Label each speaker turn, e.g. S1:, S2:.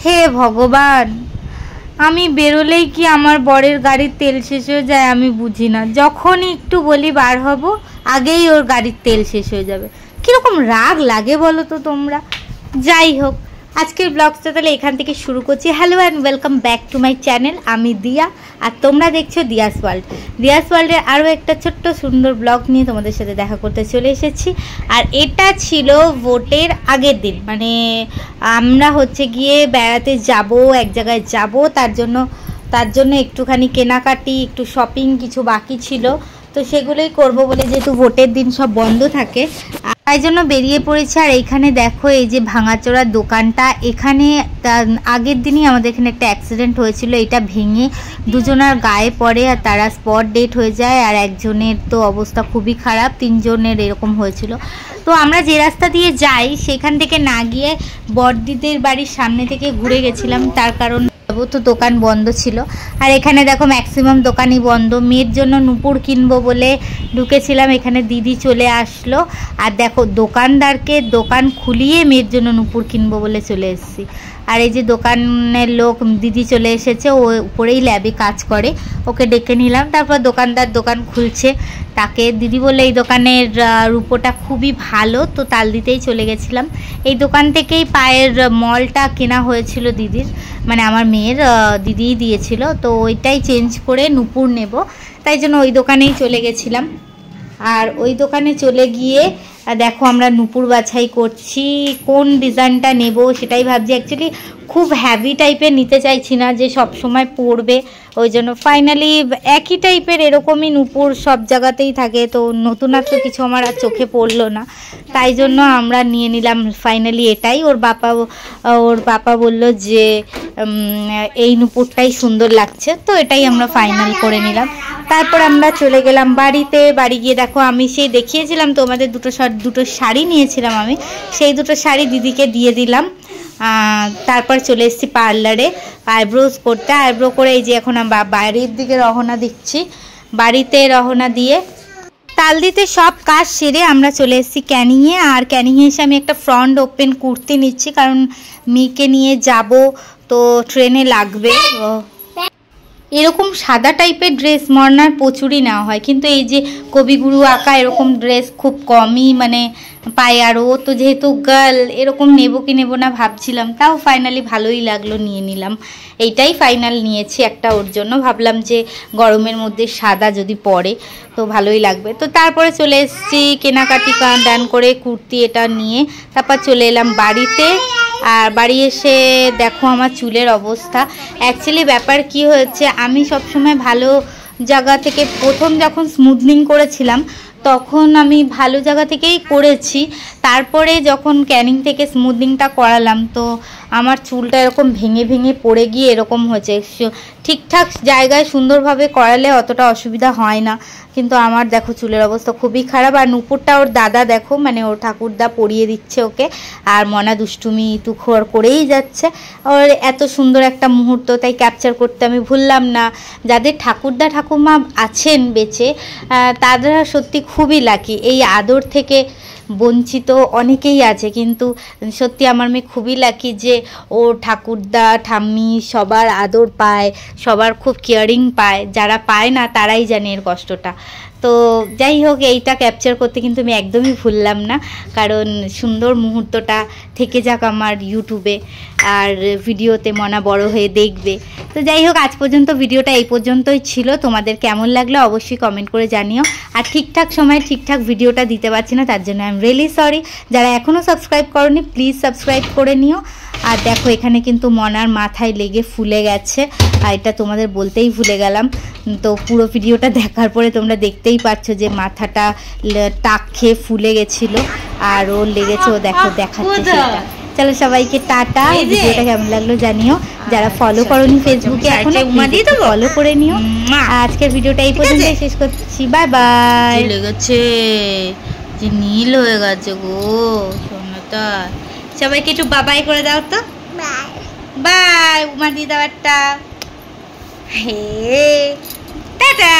S1: হে ভগবান, আমি বেরোলেই কি আমার বরের গাড়ির তেল শেষ হয়ে যায় আমি বুঝি না। যখনই একটু বলি বার হব আগেই ওর গাড়ির তেল শেষ হয়ে যাবে। কীরকম রাগ লাগে বলো তো তোমরা। যাই হোক, আজকের ব্লগটা তাহলে এখান থেকে শুরু করছি। Hello and welcome back to my channel. আমি দিয়া, আর তোমরা দেখছো দিয়াস ওয়ার্ল্ড। দিয়াস ওয়ার্ল্ডের আরও একটা ছোট্ট সুন্দর ব্লগ নিয়ে তোমাদের সাথে দেখা করতে চলে এসেছি। আর এটা ছিল ভোটের আগের দিন, মানে আমরা হচ্ছে গিয়ে বেড়াতে যাব, এক জায়গায় যাব, তার জন্য একটুখানি কেনাকাটি, একটু শপিং কিছু বাকি ছিল, তো সেগুলোই করব বলে, যেহেতু ভোটের দিন সব বন্ধ থাকে তাই জন্য বেরিয়ে পড়েছে। আর এইখানে দেখো এই যে ভাঙাচোরা দোকানটা, এখানে আগের দিনই আমাদের এখানে একটা অ্যাক্সিডেন্ট হয়েছিল, এটা ভেঙে দুজনের গায়ে পড়ে আর তারা স্পট ডেট হয়ে যায়। আর একজনের তো অবস্থা খুবই খারাপ, 3 জনের এরকম হয়েছিল। তো আমরা যে রাস্তা দিয়ে যাই সেখান থেকে না গিয়ে বড়দিদের বাড়ির সামনে থেকে ঘুরে গেছিলাম, তার কারণ তো দোকান বন্ধ ছিল। আর এখানে দেখো ম্যাক্সিমাম দোকানই বন্ধ। মেয়ের জন্য নূপুর কিনবো বলে ঢুকেছিলাম, এখানে দিদি চলে আসলো। আর দেখো দোকানদারকে দোকান খুলিয়ে মেয়ের জন্য নূপুর কিনবো বলে চলে এসেছি। আর এই যে দোকানের লোক দিদি চলে এসেছে, ও উপরেই ল্যাবে কাজ করে, ওকে ডেকে নিলাম। তারপর দোকানদার দোকান খুলছে, তাকে দিদি বলে এই দোকানের রূপোটা খুবই ভালো, তো তাল দিতেই চলে গেছিলাম। এই দোকান থেকেই পায়ের মলটা কেনা হয়েছিল দিদির, মানে আমার মেয়ের, দিদিই দিয়েছিল, তো ওইটাই চেঞ্জ করে নূপুর নেব, তাই জন্য ওই দোকানেই চলে গেছিলাম। আর ওই দোকানে চলে গিয়ে দেখো আমরা নূপুর বাছাই করছি, কোন ডিজাইনটা নেব সেটাই ভাবছি। অ্যাকচুয়ালি খুব হ্যাভি টাইপের নিতে চাইছি না যে সব সময় পরবে, ওই জন্য ফাইনালি একই টাইপের এরকমই নূপুর সব জায়গাতেই থাকে, তো নতুনত্ব কিছু আমার আর চোখে পড়লো না, তাই জন্য আমরা নিয়ে নিলাম ফাইনালি এটাই। ওর বাবা বলল যে এই নূপুরটাই সুন্দর লাগছে, তো এটাই আমরা ফাইনাল করে নিলাম। তারপর আমরা চলে গেলাম বাড়িতে। বাড়ি গিয়ে দেখো আমি সেই দেখিয়েছিলাম তোমাদের দুটো শাড়ি নিয়েছিলাম, আমি সেই দুটো শাড়ি দিদিকে দিয়ে দিলাম। তারপর চলে এসেছি পার্লারে আইব্রোজ করতে। আইব্রো করে এই যে এখন আমরা বাড়ির দিকে রওনা দিচ্ছি। বাড়িতে রওনা দিয়ে তাল দিতে সব কাজ সেরে আমরা চলে এসেছি ক্যানিংয়ে। আর ক্যানিংয়ে এসে আমি একটা ফ্রন্ট ওপেন কুর্তি নিচ্ছি, কারণ মেয়েকে নিয়ে যাব, তো ট্রেনে লাগবে। এরকম সাদা টাইপের ড্রেস মর্নার প্রচুরই নেওয়া হয়, কিন্তু এই যে কবিগুরু আঁকা এরকম ড্রেস খুব কমই মানে পাই। আর ও তো যেহেতু গার্ল, এরকম নেব কি নেব না ভাবছিলাম, তাও ফাইনালি ভালোই লাগলো, নিয়ে নিলাম। এইটাই ফাইনাল নিয়েছি একটা ওর জন্য, ভাবলাম যে গরমের মধ্যে সাদা যদি পরে তো ভালোই লাগবে। তো তারপরে চলে এসেছি কেনাকাটি ডান করে কুর্তি এটা নিয়ে, তারপর চলে এলাম বাড়িতে। আর বাড়ি এসে দেখো আমার চুলের অবস্থা। অ্যাকচুয়ালি ব্যাপার কি হয়েছে, আমি সবসময় ভালো জায়গা থেকে, প্রথম যখন স্মুথনিং করেছিলাম তখন আমি ভালো জায়গা থেকেই করেছি, তারপরে যখন ক্যানিং থেকে স্মুথনিংটা করালাম তো আমার চুলটা এরকম ভেঙে ভেঙে পড়ে গিয়ে এরকম হয়েছে। ঠিকঠাক জায়গায় সুন্দরভাবে করালে অতটা অসুবিধা হয় না, কিন্তু আমার দেখো চুলের অবস্থা খুবই খারাপ। আর নূপুরটা ওর দাদা দেখো, মানে ওর ঠাকুরদা পরিয়ে দিচ্ছে ওকে, আর মনা দুষ্টুমি তুখোর করেই যাচ্ছে। ওর এত সুন্দর একটা মুহূর্ত, তাই ক্যাপচার করতে আমি ভুললাম না। যাদের ঠাকুরদা ঠাকুমা আছেন বেঁচে, তারা সত্যি খুবই লাকি। এই আদর থেকে বঞ্চিত অনেকেই আছে, কিন্তু সত্যি আমার মেয়ে খুবই লাকি যে ও ঠাকুরদা ঠাম্মি সবার আদর পায়, সবার খুব কেয়ারিং পায়। যারা পায় না তারাই জানে এর কষ্টটা। তো যাই হোক, এইটা ক্যাপচার করতে কিন্তু আমি একদমই ভুললাম না, কারণ সুন্দর মুহূর্তটা থেকে যাক আমার ইউটিউবে, আর ভিডিওতে মনা বড় হয়ে দেখবে। তো যাই হোক, আজ পর্যন্ত ভিডিওটা এই পর্যন্তই ছিল। তোমাদের কেমন লাগলো অবশ্যই কমেন্ট করে জানিও। আর ঠিকঠাক সময়ে ঠিকঠাক ভিডিওটা দিতে পারছি না, তার জন্য আই এম রিয়েলি সরি। যারা এখনও সাবস্ক্রাইব করোনি প্লিজ সাবস্ক্রাইব করে নিও। আর দেখো এখানে কিন্তু মনার মাথায় লেগে ফুলে গেছে, আর এটা তোমাদের বলতেই ভুলে গেলাম। তো পুরো ভিডিওটা দেখার পরে তোমরা দেখতেই পাচ্ছ যে মাথাটা টাক খেয়ে ফুলে গেছিলো, আর ওর লেগেছে, ও দেখো দেখাচ্ছে সেটা। চলো সবাইকে টাটা। ভিডিওটা কেমন লাগলো জানিও। যারা ফলো করোনি ফেসবুকে এখনো ফলো করে নিও। আজকের ভিডিওটা এই পর্যন্ত শেষ করছি। Bye bye. লেগেছে যে নীল হয়ে গেছে গো সোনাটা। সবাইকে একটু বাবাই করে দাও তো। Bye bye. উমা দি দাও একটা। হে টাটা।